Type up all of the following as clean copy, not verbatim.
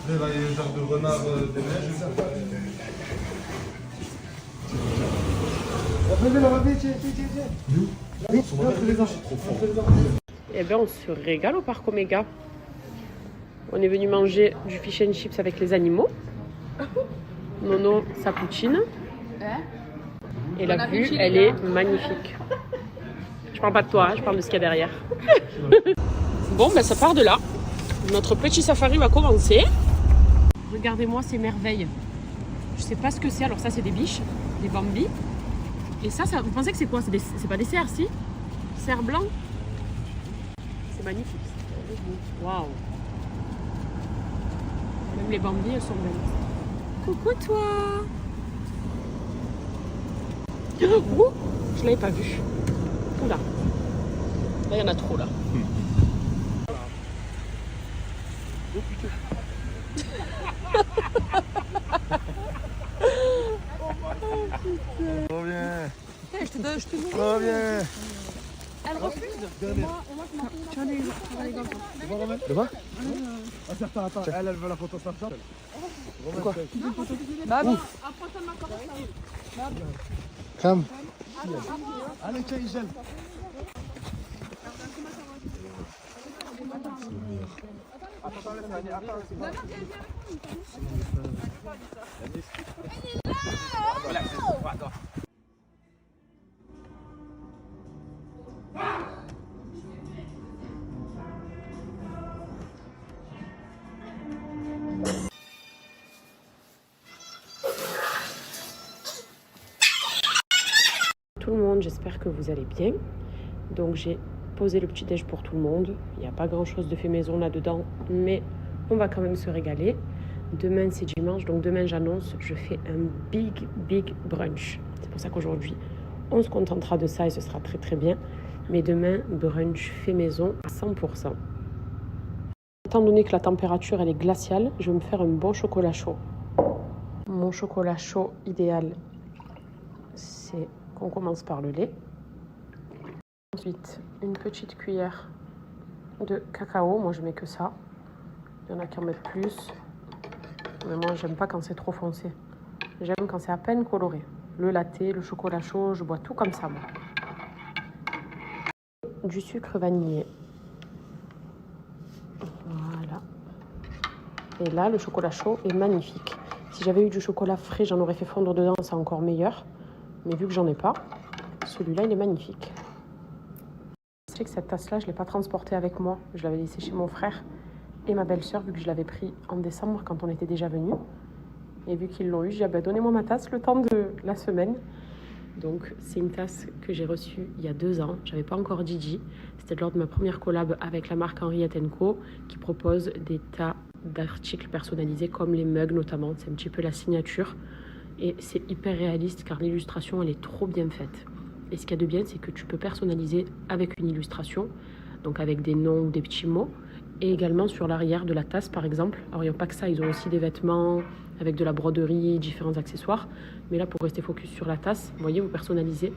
Là, il y a un genre de renard des neiges. Eh bien, on se régale au parc Oméga. On est venu manger du fish and chips avec les animaux. Nono, sa poutine. Et la vue, elle est magnifique. Je parle pas de toi, hein, je parle de ce qu'il y a derrière. Bon, ben ça part de là. Notre petit safari va commencer. Regardez-moi ces merveilles. Je sais pas ce que c'est. Alors ça, c'est des biches, des bambis. Et ça, vous pensez que c'est quoi? C'est pas des cerfs, si? Cerfs blancs. C'est magnifique. Waouh. Même les bambis, elles sont belles. Coucou toi. Oh, je l'avais pas vu. Oula. Là, il y en a trop, là. Reviens. Je te donne, Reviens. Elle refuse. Tu en es De quoi? Attends. Elle veut la photo Snapchat. De quoi? Calme. Allez, tiens, il gèle. Tout le monde, j'espère que vous allez bien. Donc j'ai posé le petit déj pour tout le monde. Il n'y a pas grand chose de fait maison là-dedans, mais on va quand même se régaler. Demain c'est dimanche, donc demain j'annonce, je fais un big brunch. C'est pour ça qu'aujourd'hui on se contentera de ça et ce sera très très bien. Mais demain, brunch fait maison à 100%. Étant donné que la température elle est glaciale, je vais me faire un bon chocolat chaud. Mon chocolat chaud idéal, c'est qu'on commence par le lait. Ensuite, une petite cuillère de cacao. Moi, je mets que ça. Il y en a qui en mettent plus. Mais moi, j'aime pas quand c'est trop foncé. J'aime quand c'est à peine coloré. Le latte, le chocolat chaud, je bois tout comme ça, moi. Du sucre vanillé. Voilà. Et là, le chocolat chaud est magnifique. Si j'avais eu du chocolat frais, j'en aurais fait fondre dedans, c'est encore meilleur. Mais vu que j'en ai pas, celui-là, il est magnifique. Je sais que cette tasse-là, je ne l'ai pas transportée avec moi. Je l'avais laissée chez mon frère et ma belle-sœur, vu que je l'avais pris en décembre quand on était déjà venus. Et vu qu'ils l'ont eu, j'ai dit, donnez-moi ma tasse le temps de la semaine. Donc, c'est une tasse que j'ai reçue il y a 2 ans. Je n'avais pas encore Gigi. C'était lors de ma première collab avec la marque Henriette & Co, qui propose des tas d'articles personnalisés, comme les mugs notamment. C'est un petit peu la signature. Et c'est hyper réaliste car l'illustration, elle est trop bien faite. Et ce qu'il y a de bien, c'est que tu peux personnaliser avec une illustration, donc avec des noms ou des petits mots, et également sur l'arrière de la tasse, par exemple. Alors, il n'y a pas que ça, ils ont aussi des vêtements avec de la broderie, différents accessoires. Mais là, pour rester focus sur la tasse, vous voyez, vous personnalisez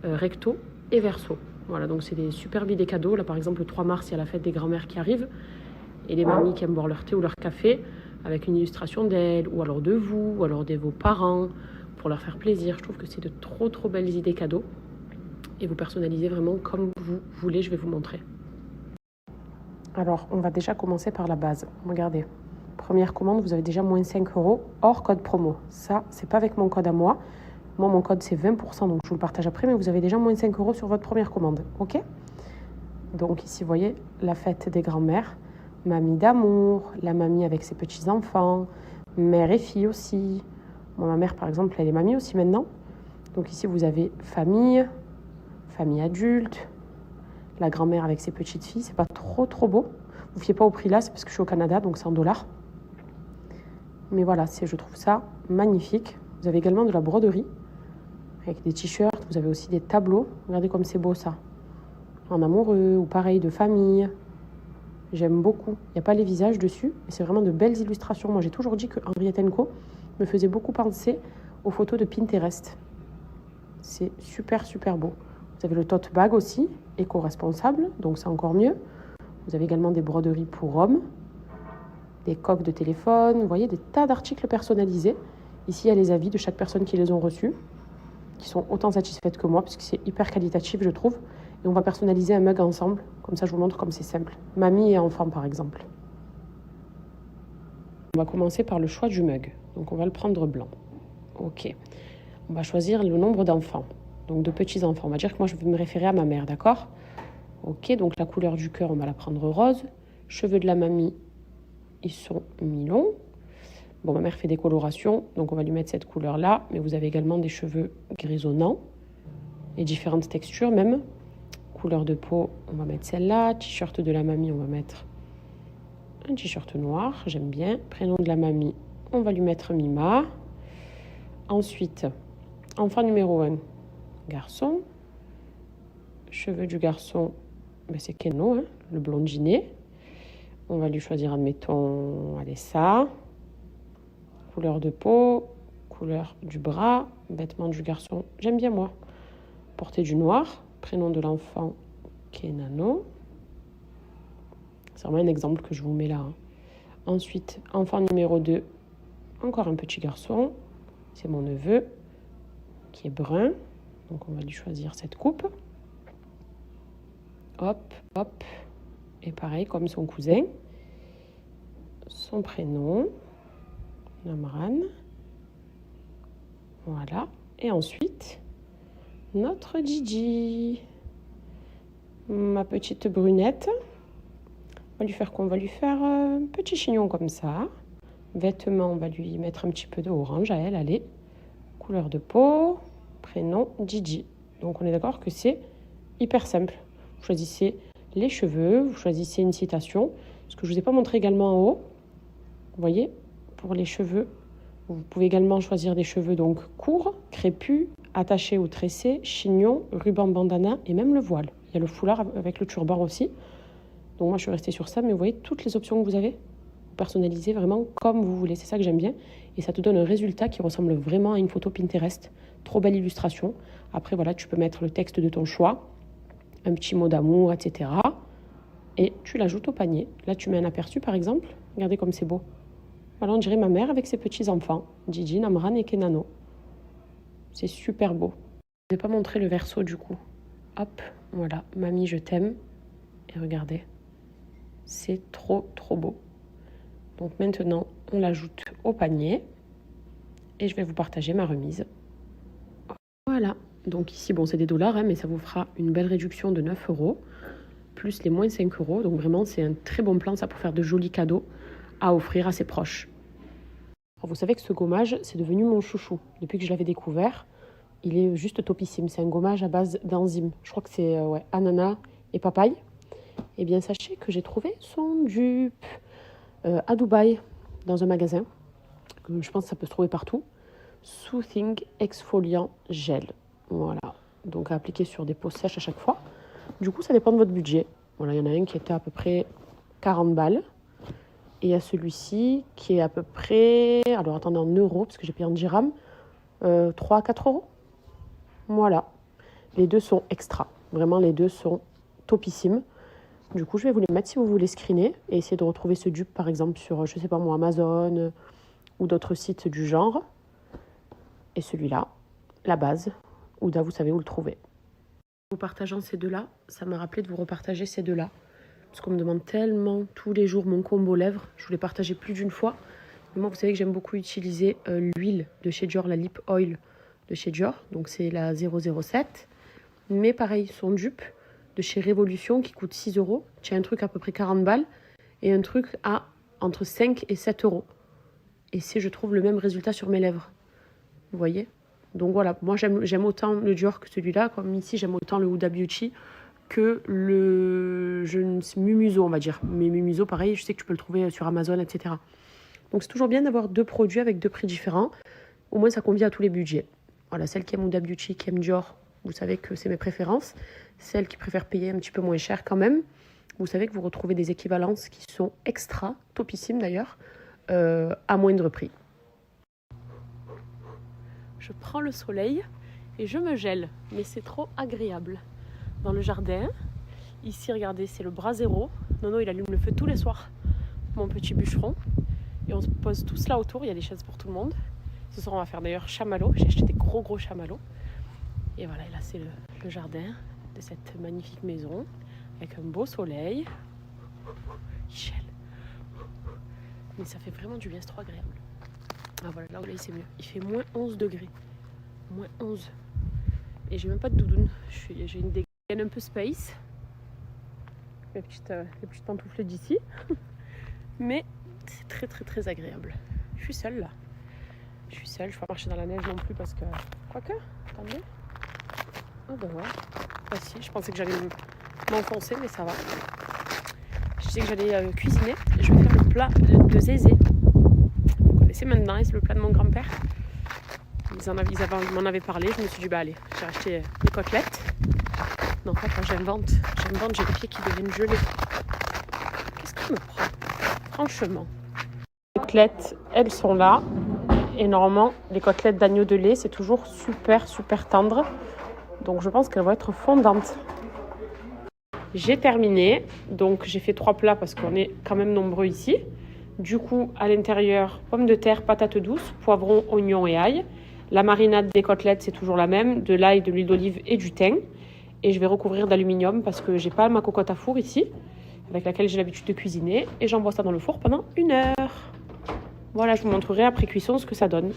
recto et verso. Voilà, donc c'est des superbes idées cadeaux. Là, par exemple, le 3 mars, il y a la fête des grands-mères qui arrive, et les mamies qui aiment boire leur thé ou leur café, avec une illustration d'elles, ou alors de vous, ou alors de vos parents, pour leur faire plaisir. Je trouve que c'est de trop belles idées cadeaux. Et vous personnalisez vraiment comme vous voulez, je vais vous montrer. Alors, on va déjà commencer par la base. Regardez, première commande, vous avez déjà moins 5 € hors code promo. Ça, c'est pas avec mon code à moi. Moi, mon code, c'est 20%, donc je vous le partage après, mais vous avez déjà moins 5 € sur votre première commande, ok? Donc ici, vous voyez, la fête des grands-mères, mamie d'amour, la mamie avec ses petits-enfants, mère et fille aussi. Bon, ma mère, par exemple, elle est mamie aussi maintenant. Donc ici, vous avez famille adulte, la grand-mère avec ses petites filles. C'est pas trop beau. Vous fiez pas au prix là, c'est parce que je suis au Canada, donc c'est en dollars. Mais voilà, je trouve ça magnifique. Vous avez également de la broderie avec des t-shirts. Vous avez aussi des tableaux. Regardez comme c'est beau ça. En amoureux ou pareil de famille. J'aime beaucoup. Il n'y a pas les visages dessus, mais c'est vraiment de belles illustrations. Moi, j'ai toujours dit que Henriette & Co me faisait beaucoup penser aux photos de Pinterest. C'est super beau. Vous avez le tote bag aussi, éco-responsable, donc c'est encore mieux. Vous avez également des broderies pour hommes. des coques de téléphone, vous voyez, des tas d'articles personnalisés. Ici, il y a les avis de chaque personne qui les ont reçus, qui sont autant satisfaites que moi, parce que c'est hyper qualitatif, je trouve. Et on va personnaliser un mug ensemble, comme ça je vous montre comme c'est simple. Mamie et enfant, par exemple. On va commencer par le choix du mug. Donc on va le prendre blanc. Ok. On va choisir le nombre d'enfants, donc de petits-enfants. On va dire que moi, je vais me référer à ma mère, d'accord? Ok, donc la couleur du cœur, on va la prendre rose. Cheveux de la mamie, ils sont mi-longs. Bon, ma mère fait des colorations, donc on va lui mettre cette couleur-là. Mais vous avez également des cheveux grisonnants et différentes textures même. Couleur de peau, on va mettre celle-là. T-shirt de la mamie, on va mettre un t-shirt noir, j'aime bien. Prénom de la mamie, on va lui mettre Mima. Ensuite, enfant numéro 1, garçon. Cheveux du garçon, ben c'est Keno, hein, le blondinet. On va lui choisir, admettons, allez, ça. Couleur de peau, couleur du bras, vêtements du garçon, j'aime bien moi. Porter du noir, prénom de l'enfant, Kenano. C'est vraiment un exemple que je vous mets là. Hein. Ensuite, enfant numéro 2, encore un petit garçon. C'est mon neveu, qui est brun. Donc on va lui choisir cette coupe. Hop, hop. Et pareil, comme son cousin. Son prénom, Namran. Voilà. Et ensuite, notre Gigi. Ma petite brunette. On va lui faire quoi? On va lui faire un petit chignon comme ça. Vêtements, on va lui mettre un petit peu d'orange à elle, allez. Couleur de peau, prénom, Gigi. Donc on est d'accord que c'est hyper simple. Vous choisissez les cheveux, vous choisissez une citation. Ce que je ne vous ai pas montré également en haut, vous voyez, pour les cheveux, vous pouvez également choisir des cheveux donc courts, crépus, attachés ou tressés, chignons, ruban bandana et même le voile. Il y a le foulard avec le turban aussi. Donc moi je suis restée sur ça, mais vous voyez toutes les options que vous avez. Vous personnalisez vraiment comme vous voulez, c'est ça que j'aime bien. Et ça te donne un résultat qui ressemble vraiment à une photo Pinterest. Trop belle illustration. Après voilà, tu peux mettre le texte de ton choix, un petit mot d'amour, etc. Et tu l'ajoutes au panier. Là tu mets un aperçu par exemple. Regardez comme c'est beau. Voilà, on dirait ma mère avec ses petits-enfants, Gigi, Namran et Kenano. C'est super beau. Je ne vais pas montrer le verso du coup. Hop, voilà, mamie je t'aime. Et regardez, c'est trop beau. Donc maintenant, on l'ajoute au panier. Et je vais vous partager ma remise. Voilà, donc ici, bon c'est des dollars, hein, mais ça vous fera une belle réduction de 9 €, plus les moins 5 €. Donc vraiment, c'est un très bon plan ça pour faire de jolis cadeaux à offrir à ses proches. Alors, vous savez que ce gommage, c'est devenu mon chouchou. Depuis que je l'avais découvert, il est juste topissime. C'est un gommage à base d'enzymes. Je crois que c'est ananas et papaye. Eh bien, sachez que j'ai trouvé son dupe à Dubaï, dans un magasin. Je pense que ça peut se trouver partout. Soothing Exfoliant Gel. Voilà. Donc, à appliquer sur des peaux sèches à chaque fois. Du coup, ça dépend de votre budget. Voilà, il y en a un qui était à peu près 40 balles. Et il y a celui-ci qui est à peu près... Alors, attendez, en euros, parce que j'ai payé en dirham. 3 à 4 €. Voilà. Les deux sont extra. Vraiment, les deux sont topissimes. Du coup, je vais vous les mettre si vous voulez screener et essayer de retrouver ce dupe, par exemple, sur, je sais pas moi, Amazon ou d'autres sites du genre. Et celui-là, la base, Ouda, vous savez où le trouver. En vous partageant ces deux-là, ça m'a rappelé de vous repartager ces deux-là. Parce qu'on me demande tellement tous les jours mon combo lèvres. Je vous l'ai partagé plus d'une fois. Et moi, vous savez que j'aime beaucoup utiliser l'huile de chez Dior, la Lip Oil de chez Dior. Donc, c'est la 007. Mais pareil, son dupe de chez Révolution qui coûte 6 €. Tu as un truc à peu près 40 balles et un truc à entre 5 et 7 €. Et c'est, je trouve, le même résultat sur mes lèvres. Vous voyez? Donc voilà, moi j'aime autant le Dior que celui-là. Comme ici, j'aime autant le Huda Beauty que le Mumuso, on va dire. Mais Mumuso, pareil, je sais que tu peux le trouver sur Amazon, etc. Donc c'est toujours bien d'avoir deux produits avec deux prix différents. Au moins, ça convient à tous les budgets. Voilà, celle qui aime Huda Beauty, qui aime Dior, vous savez que c'est mes préférences. Celles qui préfèrent payer un petit peu moins cher quand même, vous savez que vous retrouvez des équivalences qui sont extra, topissimes d'ailleurs, à moindre prix. Je prends le soleil et je me gèle, mais c'est trop agréable. Dans le jardin, ici regardez, c'est le Brasero. Nono il allume le feu tous les soirs mon petit bûcheron. Et on se pose tous là autour, il y a des chaises pour tout le monde. Ce soir on va faire d'ailleurs chamallow, j'ai acheté des gros chamallows. Et voilà, et là c'est le jardin de cette magnifique maison, avec un beau soleil. Michel. Mais ça fait vraiment du bien, c'est trop agréable. Ah voilà, là c'est mieux. Il fait moins 11 degrés. Moins 11. Et j'ai même pas de doudoune. J'ai une dégaine un peu space. Les petites pantoufles d'ici. Mais c'est très agréable. Je suis seule là. Je suis seule, je ne vais pas marcher dans la neige non plus parce que... Quoique, attendez. Ah ben ouais. Bah si, je pensais que j'allais m'enfoncer, mais ça va. Je disais que j'allais cuisiner et je vais faire le plat de zézé. Vous connaissez maintenant, c'est le plat de mon grand-père. Ils m'en avaient parlé, je me suis dit, bah allez, j'ai acheté des côtelettes. Non, pas quand j'invente, j'ai les pieds qui deviennent gelés. Qu'est-ce que je me prends? Franchement. Les côtelettes, elles sont là. Et normalement, les côtelettes d'agneau de lait, c'est toujours super tendre. Donc je pense qu'elles vont être fondantes. J'ai terminé. Donc j'ai fait 3 plats parce qu'on est quand même nombreux ici. Du coup, à l'intérieur, pommes de terre, patates douces, poivrons, oignons et ail. La marinade des côtelettes, c'est toujours la même. De l'ail, de l'huile d'olive et du thym. Et je vais recouvrir d'aluminium parce que j'ai pas ma cocotte à four ici, avec laquelle j'ai l'habitude de cuisiner. Et j'envoie ça dans le four pendant 1 heure. Voilà, je vous montrerai après cuisson ce que ça donne.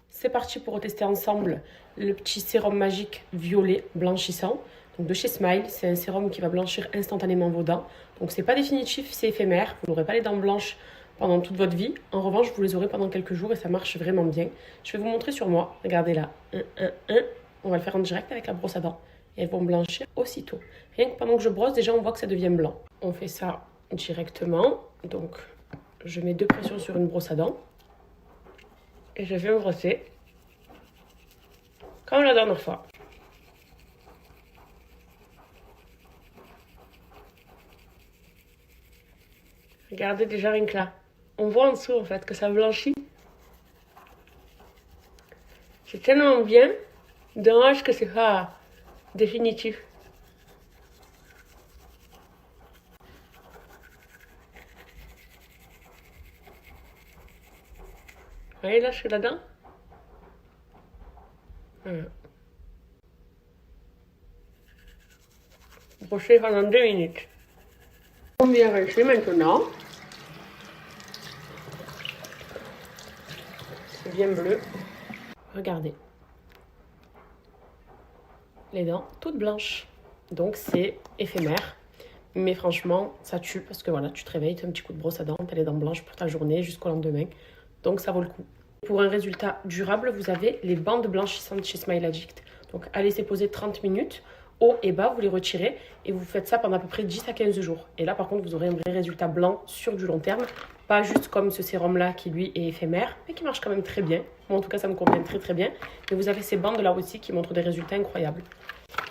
C'est parti pour tester ensemble le petit sérum magique violet blanchissant. Donc de chez Smile, c'est un sérum qui va blanchir instantanément vos dents. Donc c'est pas définitif, c'est éphémère. Vous n'aurez pas les dents blanches pendant toute votre vie. En revanche, vous les aurez pendant quelques jours et ça marche vraiment bien. Je vais vous montrer sur moi. Regardez là. On va le faire en direct avec la brosse à dents. Et elles vont blanchir aussitôt. Rien que pendant que je brosse, déjà on voit que ça devient blanc. On fait ça directement. Donc je mets 2 pressions sur une brosse à dents. Et je vais brosser comme la dernière fois. Regardez déjà rien que là. On voit en dessous en fait que ça blanchit. C'est tellement bien. Dommage que c'est pas définitif. Vous voyez là, je suis là-dedans. Voilà. Brosser pendant 2 minutes. On vient rincer maintenant. C'est bien bleu. Regardez. Les dents toutes blanches. Donc c'est éphémère. Mais franchement, ça tue parce que voilà, tu te réveilles, tu as un petit coup de brosse à dents, tu as les dents blanches pour ta journée jusqu'au lendemain. Donc ça vaut le coup. Pour un résultat durable, vous avez les bandes blanchissantes chez Smile Addict. Donc à laisser poser 30 minutes, haut et bas, vous les retirez et vous faites ça pendant à peu près 10 à 15 jours. Et là par contre, vous aurez un vrai résultat blanc sur du long terme. Pas juste comme ce sérum-là qui lui est éphémère, mais qui marche quand même très bien. Moi en tout cas, ça me convient très bien. Mais vous avez ces bandes-là aussi qui montrent des résultats incroyables.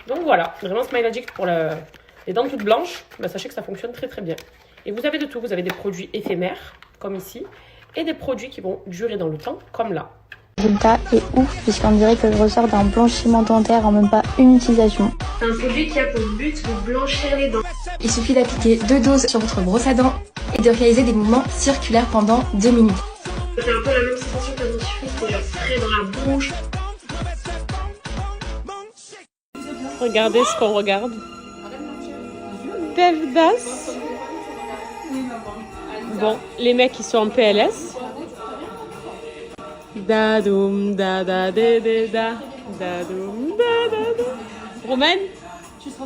Donc voilà, vraiment Smile Addict pour les dents toutes blanches, bah, sachez que ça fonctionne très bien. Et vous avez de tout, vous avez des produits éphémères, comme ici, et des produits qui vont durer dans le temps, comme là. Le résultat est ouf, puisqu'on dirait que je ressors d'un blanchiment dentaire en même pas une utilisation. C'est un produit qui a pour but de blanchir les dents. Il suffit d'appliquer 2 doses sur votre brosse à dents et de réaliser des mouvements circulaires pendant 2 minutes. C'est un peu la même sensation qu'un dentifrice, c'est genre frais dans la bouche. Regardez ce qu'on regarde. Devdas. Bon, les mecs ils sont en PLS. Dadoum da da da da dadoum da da da. Romaine,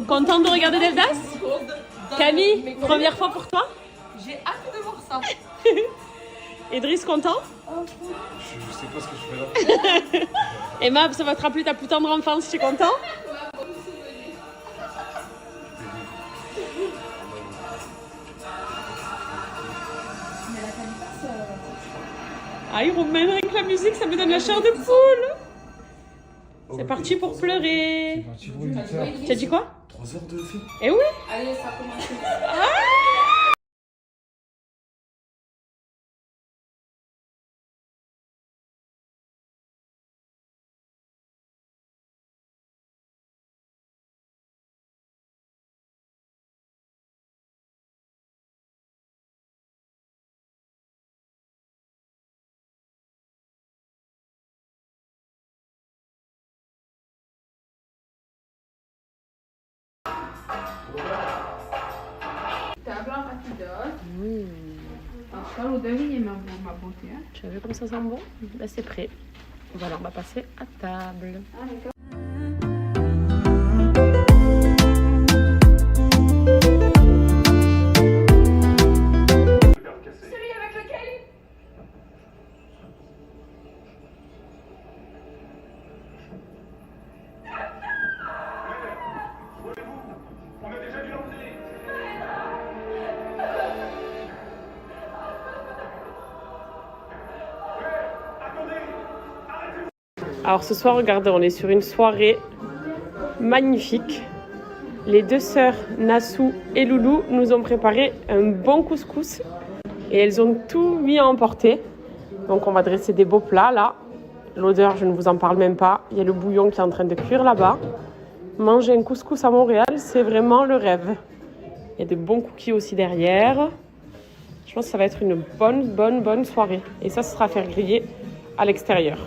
contente de regarder Devdas? Camille, première fois pour toi? J'ai hâte de voir ça. Idriss, content? Je sais pas ce que je fais là. Emma, ça va te rappeler ta plus tendre enfance, tu es content? Aïe, Romain, rien que la musique, ça me donne la chair de poule. C'est parti pour pleurer. Tu as dit quoi? 3 heures de film. Eh oui. Allez, ça commence. Ah Tu as vu comme ça sent bon? Là c'est prêt. Voilà, on va passer à table. Alors ce soir, regardez, on est sur une soirée magnifique. Les deux sœurs, Nassou et Loulou, nous ont préparé un bon couscous. Et elles ont tout mis à emporter. Donc on va dresser des beaux plats là. L'odeur, je ne vous en parle même pas. Il y a le bouillon qui est en train de cuire là-bas. Manger un couscous à Montréal, c'est vraiment le rêve. Il y a de bons cookies aussi derrière. Je pense que ça va être une bonne soirée. Et ça, ce sera à faire griller à l'extérieur.